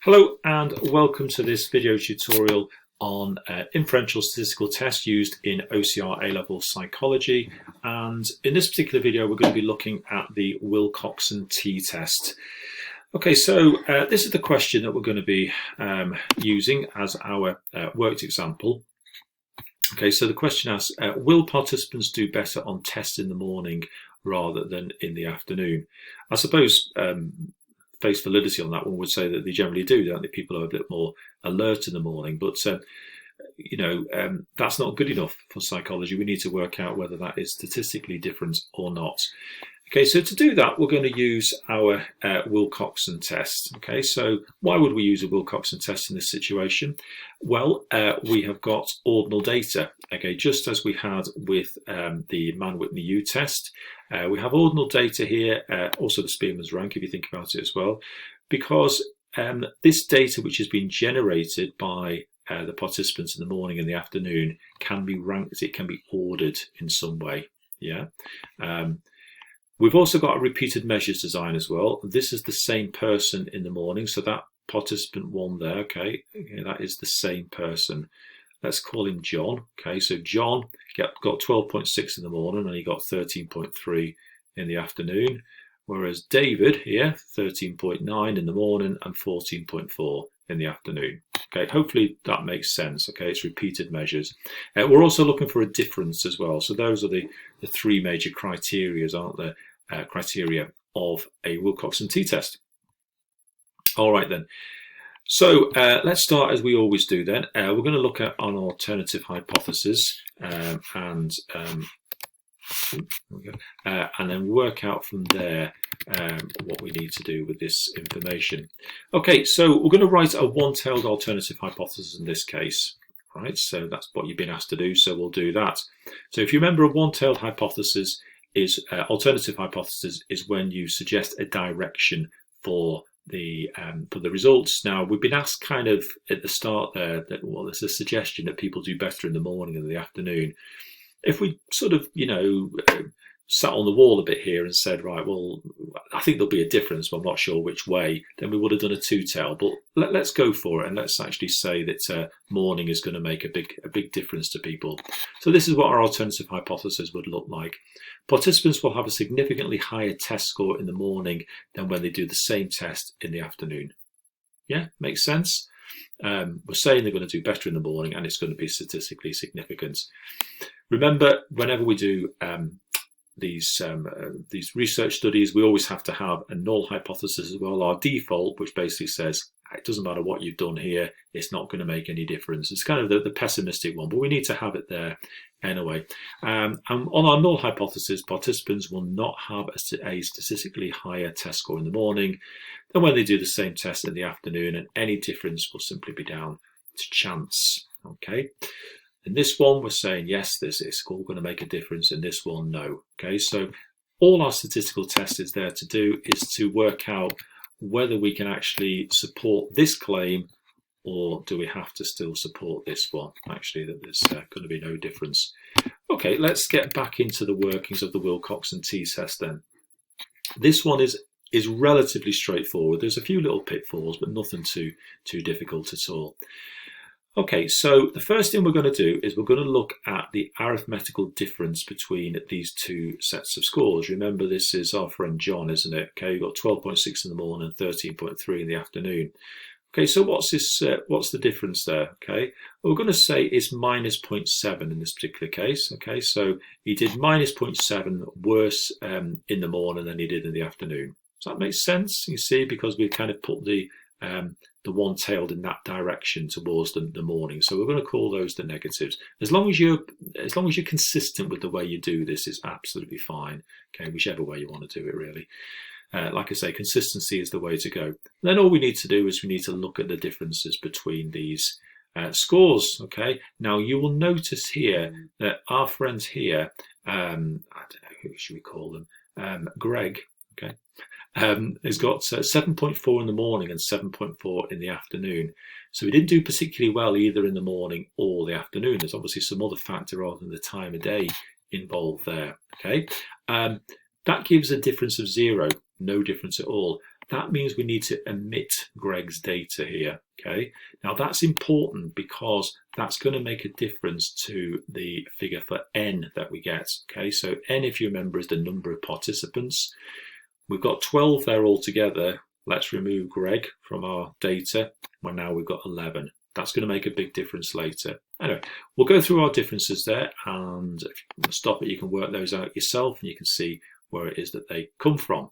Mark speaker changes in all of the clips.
Speaker 1: Hello and welcome to this video tutorial on inferential statistical tests used in OCR A-level psychology, and in this particular video we're going to be looking at the Wilcoxon t-test. Okay, so this is the question that we're going to be using as our worked example. Okay, so the question asks, will participants do better on tests in the morning rather than in the afternoon? I suppose face validity on that one would say that they generally do, don't they? People are a bit more alert in the morning, but that's not good enough for psychology. We need to work out whether that is statistically different or not. Okay, so to do that, we're going to use our Wilcoxon test. Okay, so why would we use a Wilcoxon test in this situation? Well, we have got ordinal data, okay, just as we had with the Mann-Whitney-U test. We have ordinal data here, also the Spearman's rank, if you think about it as well, because this data which has been generated by the participants in the morning and the afternoon can be ranked, it can be ordered in some way, yeah. We've also got a repeated measures design as well. This is the same person in the morning, so that participant one there, okay, that is the same person. Let's call him John. Okay, so John got 12.6 in the morning and he got 13.3 in the afternoon, whereas David here, 13.9 in the morning and 14.4 in the afternoon. Okay, hopefully that makes sense. Okay, it's repeated measures. We're also looking for a difference as well. So those are the three major criteria, aren't there? Criteria of a Wilcoxon t-test. All right then. So let's start as we always do then. We're going to look at an alternative hypothesis and then work out from there what we need to do with this information. Okay, so we're going to write a one-tailed alternative hypothesis in this case. Right, so that's what you've been asked to do, so we'll do that. So if you remember, a one-tailed hypothesis is alternative hypothesis is when you suggest a direction for the results. Now, we've been asked kind of at the start there that, well, there's a suggestion that people do better in the morning than the afternoon. If we sort of, sat on the wall a bit here and said, right, well, I think there'll be a difference, but I'm not sure which way, then we would have done a two-tail. But let's go for it and let's actually say that morning is going to make a big difference to people. So this is what our alternative hypothesis would look like. Participants will have a significantly higher test score in the morning than when they do the same test in the afternoon. Yeah, makes sense? We're saying they're going to do better in the morning and it's going to be statistically significant. Remember, whenever we do these research studies, we always have to have a null hypothesis as well, our default, which basically says it doesn't matter what you've done here, it's not going to make any difference. It's kind of the pessimistic one, but we need to have it there anyway. And on our null hypothesis, participants will not have a statistically higher test score in the morning than when they do the same test in the afternoon, and any difference will simply be down to chance. Okay. In this one, we're saying, yes, this is all going to make a difference. In this one, no. Okay, so all our statistical test is there to do is to work out whether we can actually support this claim or do we have to still support this one, actually, that there's going to be no difference. Okay, let's get back into the workings of the Wilcoxon t-test then. This one is relatively straightforward. There's a few little pitfalls, but nothing too difficult at all. Okay, so the first thing we're going to do is we're going to look at the arithmetical difference between these two sets of scores. Remember, this is our friend John, isn't it? Okay, you've got 12.6 in the morning and 13.3 in the afternoon. Okay, so what's the difference there? Okay, well, we're going to say it's minus 0.7 in this particular case. Okay, so he did minus 0.7 worse in the morning than he did in the afternoon. Does that make sense? You see, because we've kind of put the one-tailed in that direction towards the morning. So we're going to call those the negatives. As long as you're consistent with the way you do this, is absolutely fine. Okay, whichever way you want to do it, really. Like I say, consistency is the way to go. And then all we need to do is we need to look at the differences between these scores. Okay, now you will notice here that our friends here, I don't know, who should we call them? Greg. Okay. Has got 7.4 in the morning and 7.4 in the afternoon. So he didn't do particularly well either in the morning or the afternoon. There's obviously some other factor other than the time of day involved there. Okay, that gives a difference of 0, no difference at all. that means we need to omit Greg's data here. Okay, now that's important because that's going to make a difference to the figure for n that we get. Okay, so n, if you remember, is the number of participants. We've got 12 there altogether. Let's remove Greg from our data. Well, now we've got 11. That's going to make a big difference later. Anyway, we'll go through our differences there, and if you want to stop it, you can work those out yourself and you can see where it is that they come from.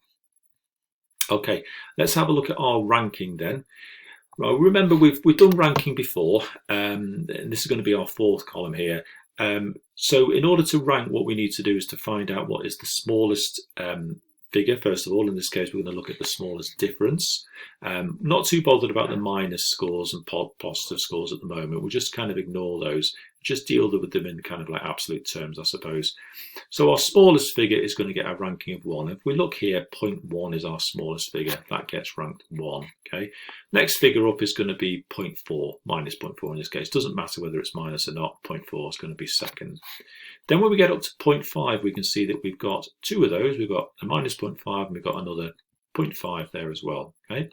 Speaker 1: Okay, let's have a look at our ranking then. Well, remember we've done ranking before, and this is going to be our fourth column here. So in order to rank, what we need to do is to find out what is the smallest figure. First of all, in this case, we're going to look at the smallest difference. Not too bothered about the minus scores and positive scores at the moment. We'll just kind of ignore those. Just deal with them in kind of like absolute terms, I suppose. So our smallest figure is going to get a ranking of 1. If we look here, 0.1 is our smallest figure. That gets ranked 1. Okay. Next figure up is going to be 0.4, minus 0.4 in this case. Doesn't matter whether it's minus or not. 0.4 is going to be second. Then when we get up to 0.5, we can see that we've got two of those. We've got a minus 0.5 and we've got another 0.5 there as well. Okay.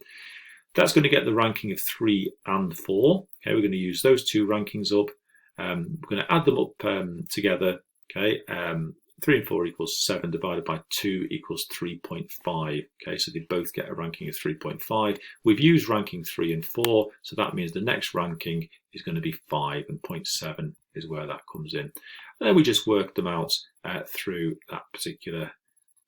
Speaker 1: That's going to get the ranking of 3 and 4. Okay, we're going to use those two rankings up. We're going to add them up together. Okay, 3 and 4 equals 7 divided by 2 equals 3.5. Okay, so they both get a ranking of 3.5. We've used ranking 3 and 4, so that means the next ranking is going to be 5, and 0.7 is where that comes in. And then we just work them out through that particular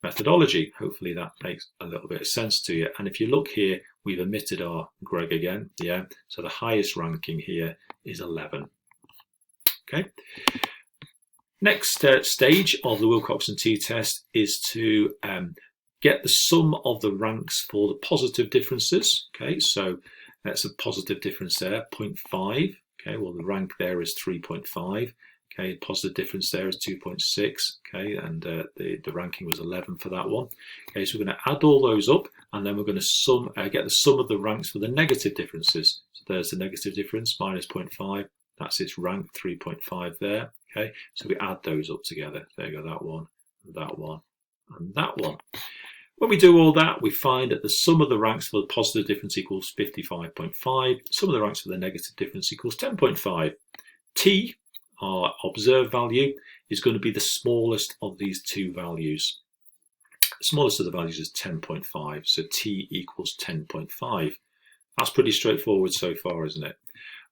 Speaker 1: methodology. Hopefully that makes a little bit of sense to you. And if you look here, we've omitted our Greg again. Yeah, so the highest ranking here is 11. Okay. Next stage of the Wilcoxon t-test is to get the sum of the ranks for the positive differences. Okay, so that's a positive difference there, 0.5. Okay, well the rank there is 3.5. Okay, positive difference there is 2.6. Okay, and the ranking was 11 for that one. Okay, so we're going to add all those up, and then we're going to get the sum of the ranks for the negative differences. So there's the negative difference, minus 0.5. That's its rank, 3.5 there. Okay, so we add those up together. There you go, that one, that one, and that one. When we do all that, we find that the sum of the ranks for the positive difference equals 55.5. Sum of the ranks for the negative difference equals 10.5. T, our observed value, is going to be the smallest of these two values. The smallest of the values is 10.5, so T equals 10.5. That's pretty straightforward so far, isn't it?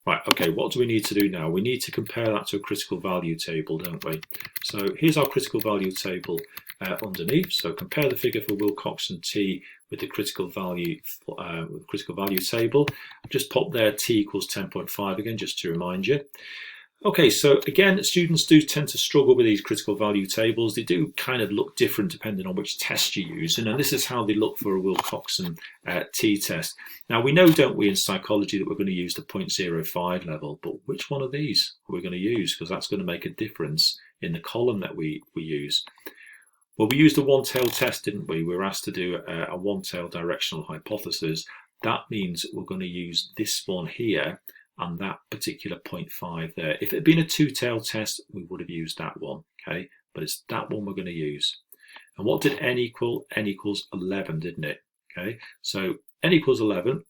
Speaker 1: Right, okay, what do we need to do now? We need to compare that to a critical value table, don't we? So here's our critical value table underneath. So compare the figure for Wilcoxon T with the critical value table. I've just popped there T equals 10.5 again, just to remind you. Okay, so again, students do tend to struggle with these critical value tables. They do kind of look different depending on which test you use. And this is how they look for a Wilcoxon t-test. Now, we know, don't we, in psychology that we're going to use the 0.05 level, but which one of these are we going to use? Because that's going to make a difference in the column that we use. Well, we used a one-tailed test, didn't we? We were asked to do a one-tailed directional hypothesis. That means we're going to use this one here and that particular 0.5 there. If it had been a two-tailed test, we would have used that one, okay? But it's that one we're going to use. And what did n equal? N equals 11, didn't it? Okay, so n equals 11.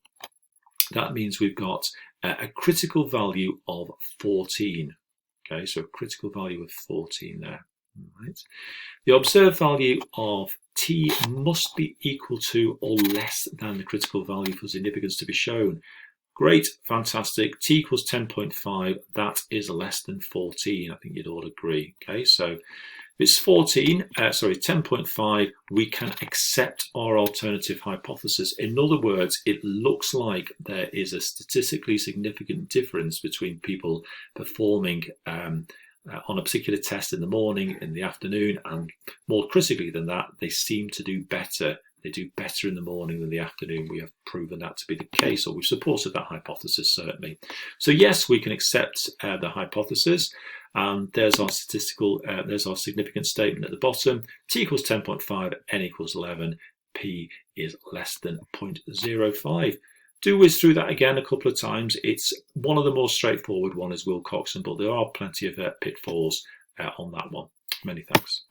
Speaker 1: That means we've got a critical value of 14. Okay, so a critical value of 14 there. All right. The observed value of t must be equal to or less than the critical value for significance to be shown. Great, fantastic. T equals 10.5. That is less than 14. I think you'd all agree. Okay, so if it's 10.5, we can accept our alternative hypothesis. In other words, it looks like there is a statistically significant difference between people performing on a particular test in the morning, in the afternoon, and more critically than that, they seem to do better. They do better in the morning than the afternoon. We have proven that to be the case, or we've supported that hypothesis, certainly. So yes, we can accept the hypothesis. And there's our there's our significance statement at the bottom. T equals 10.5, n equals 11, p is less than 0.05. Do whiz through that again a couple of times. It's one of the more straightforward ones, Wilcoxon, but there are plenty of pitfalls on that one. Many thanks.